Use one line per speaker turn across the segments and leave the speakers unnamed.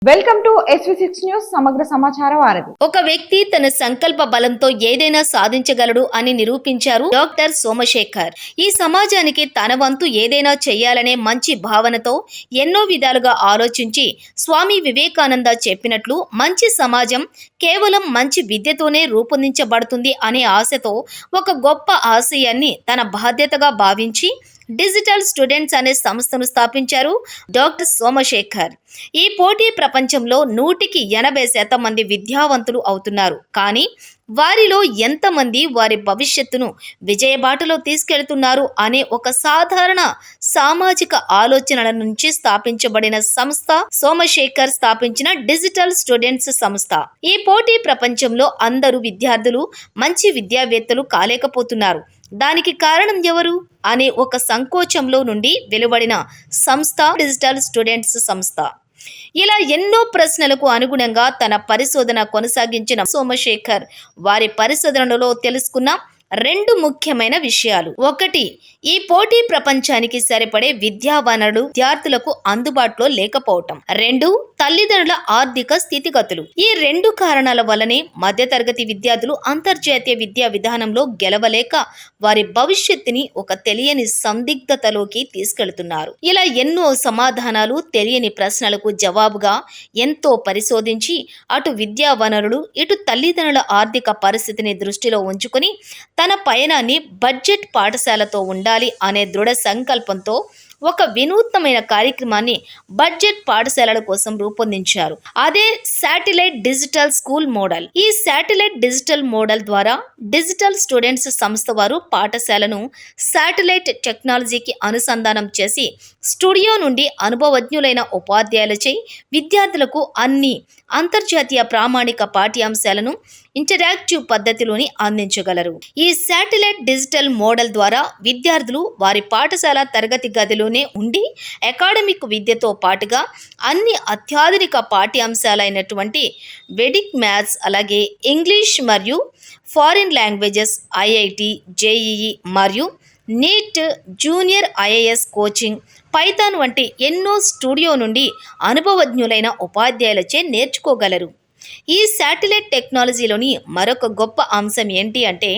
Welcome to SV6 news సమగ్ర సమాచార వారధి.
ఒక వ్యక్తి తన సంకల్ప బలంతో ఏదైనా సాధించగలడు అని నిరూపించారు డాక్టర్ సోమశేఖర్. ఈ సమాజానికి తన వంతు ఏదైనా చేయాలనే మంచి భావనతో ఎన్నో విధాలుగా ఆలోచించి స్వామి వివేకానంద చెప్పినట్లు మంచి సమాజం కేవలం మంచి విద్యతోనే రూపొందించబడుతుంది అనే ఆశతో ఒక గొప్ప ఆశయాన్ని తన బాధ్యతగా భావించి డిజిటల్ స్టూడెంట్స్ అనే సంస్థను స్థాపించారు డాక్టర్ సోమశేఖర్. ఈ పోటీ ప్రపంచంలో 180% మంది విద్యావంతులు అవుతున్నారు. కానీ వారిలో ఎంతమంది వారి భవిష్యత్తును విజయబాటలో తీసుకెళ్తున్నారు అనే ఒక సాధారణ సామాజిక ఆలోచనల నుంచి స్థాపించబడిన సంస్థ సోమశేఖర్ స్థాపించిన డిజిటల్ స్టూడెంట్స్ సంస్థ. ఈ పోటీ ప్రపంచంలో అందరూ విద్యార్థులు మంచి విద్యావేత్తలు కాలేకపోతున్నారు. దానికి కారణం ఎవరు అనే ఒక సంకోచంలో నుండి వెలువడిన సంస్థ డిజిటల్ స్టూడెంట్స్ సంస్థ. ఇలా ఎన్నో ప్రశ్నలకు అనుగుణంగా తన పరిశోధన కొనసాగించిన సోమశేఖర్ వారి పరిశోధనలో తెలుసుకున్న 2 ముఖ్యమైన విషయాలు. 1. ఈ పోటీ ప్రపంచానికి సరిపడే విద్యా వనరులు విద్యార్థులకు అందుబాటులో లేకపోవటం. 2. తల్లిదండ్రుల ఆర్థిక స్థితిగతులు. ఈ 2 కారణాల వల్లనే మధ్యతరగతి విద్యార్థులు అంతర్జాతీయ విద్యా విధానంలో గెలవలేక వారి భవిష్యత్తుని ఒక తెలియని సందిగ్ధతలోకి తీసుకెళ్తున్నారు. ఇలా ఎన్నో సమాధానాలు తెలియని ప్రశ్నలకు జవాబుగా ఎంతో పరిశోధించి అటు విద్యా వనరులు ఇటు తల్లిదండ్రుల ఆర్థిక పరిస్థితిని దృష్టిలో ఉంచుకుని తన పయనాన్ని బడ్జెట్ పాఠశాలతో ఉండాలి అనే దృఢ సంకల్పంతో ఒక వినూత్నమైన కార్యక్రమాన్ని బడ్జెట్ పాఠశాలల కోసం రూపొందించారు. అదే శాటిలైట్ డిజిటల్ స్కూల్ మోడల్. ఈ శాటిలైట్ డిజిటల్ మోడల్ ద్వారా డిజిటల్ స్టూడెంట్స్ సంస్థ వారు పాఠశాలను శాటిలైట్ టెక్నాలజీకి అనుసంధానం చేసి స్టూడియో నుండి అనుభవజ్ఞులైన ఉపాధ్యాయులచే విద్యార్థులకు అన్ని అంతర్జాతీయ ప్రామాణిక పాఠ్యాంశాలను ఇంటరాక్టివ్ పద్ధతిలోని అందించగలరు. ఈ శాటిలైట్ డిజిటల్ మోడల్ ద్వారా విద్యార్థులు వారి పాఠశాల తరగతి గదిలోనే ఉండి అకాడమిక్ విద్యతో పాటుగా అన్ని అత్యాధునిక పాఠ్యాంశాలైనటువంటి వెడిక్ మ్యాథ్స్, అలాగే ఇంగ్లీష్ మరియు ఫారిన్ లాంగ్వేజెస్, IIT, JEE మరియు NEET, junior IAS coaching, Python వంటి ఎన్నో స్టూడియో నుండి అనుభవజ్ఞులైన ఉపాధ్యాయులచే నేర్చుకోగలరు. ఈ శాటిలైట్ టెక్నాలజీలోని మరొక గొప్ప అంశం ఏంటి అంటే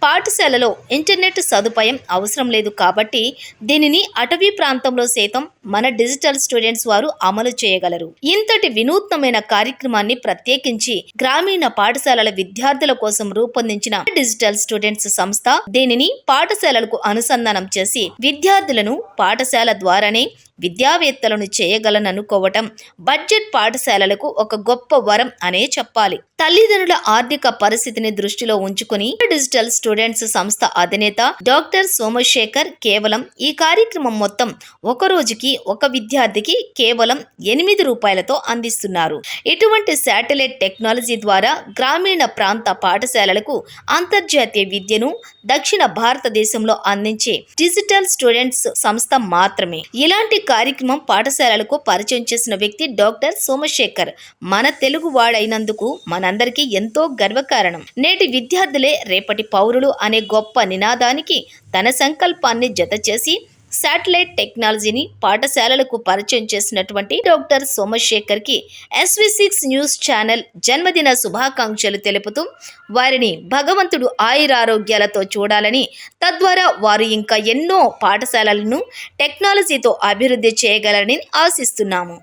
పాఠశాలలో ఇంటర్నెట్ సదుపాయం అవసరం లేదు. కాబట్టి దీనిని అటవీ ప్రాంతంలో సైతం మన డిజిటల్ స్టూడెంట్స్ వారు అమలు చేయగలరు. ఇంతటి వినూత్నమైన కార్యక్రమాన్ని ప్రత్యేకించి గ్రామీణ పాఠశాలల విద్యార్థుల కోసం రూపొందించిన డిజిటల్ స్టూడెంట్స్ సంస్థ దీనిని పాఠశాలలకు అనుసంధానం చేసి విద్యార్థులను పాఠశాల ద్వారానే విద్యావేత్తలను చేయగలననుకోవటం బడ్జెట్ పాఠశాలలకు ఒక గొప్ప వరం అనే చెప్పాలి. తల్లిదండ్రుల ఆర్థిక పరిస్థితిని దృష్టిలో ఉంచుకుని డిజిటల్ స్టూడెంట్స్ సంస్థ అధినేత డాక్టర్ సోమశేఖర్ కేవలం ఈ కార్యక్రమం మొత్తం ఒక రోజుకి ఒక విద్యార్థికి కేవలం 8 రూపాయలతో అందిస్తున్నారు. ఇటువంటి శాటిలైట్ టెక్నాలజీ ద్వారా గ్రామీణ ప్రాంత పాఠశాలలకు అంతర్జాతీయ విద్యను దక్షిణ భారతదేశంలో అందించే డిజిటల్ స్టూడెంట్స్ సంస్థ మాత్రమే. ఇలాంటి కార్యక్రమం పాఠశాలలకు పరిచయం చేసిన వ్యక్తి డాక్టర్ సోమశేఖర్ మన తెలుగు వాడైనందుకు మనందరికీ ఎంతో గర్వకారణం. నేటి విద్యార్థులే రేపటి పౌరులు అనే గొప్ప నినాదానికి తన సంకల్పాన్ని జత చేసి శాటిలైట్ టెక్నాలజీని పాఠశాలలకు పరిచయం చేసినటువంటి డాక్టర్ సోమశేఖర్ కి SV6 న్యూస్ ఛానల్ జన్మదిన శుభాకాంక్షలు తెలుపుతూ వారిని భగవంతుడు ఆయురారోగ్యాలతో చూడాలని, తద్వారా వారు ఇంకా ఎన్నో పాఠశాలలను టెక్నాలజీతో అభివృద్ధి చేయగలరని ఆశిస్తున్నాము.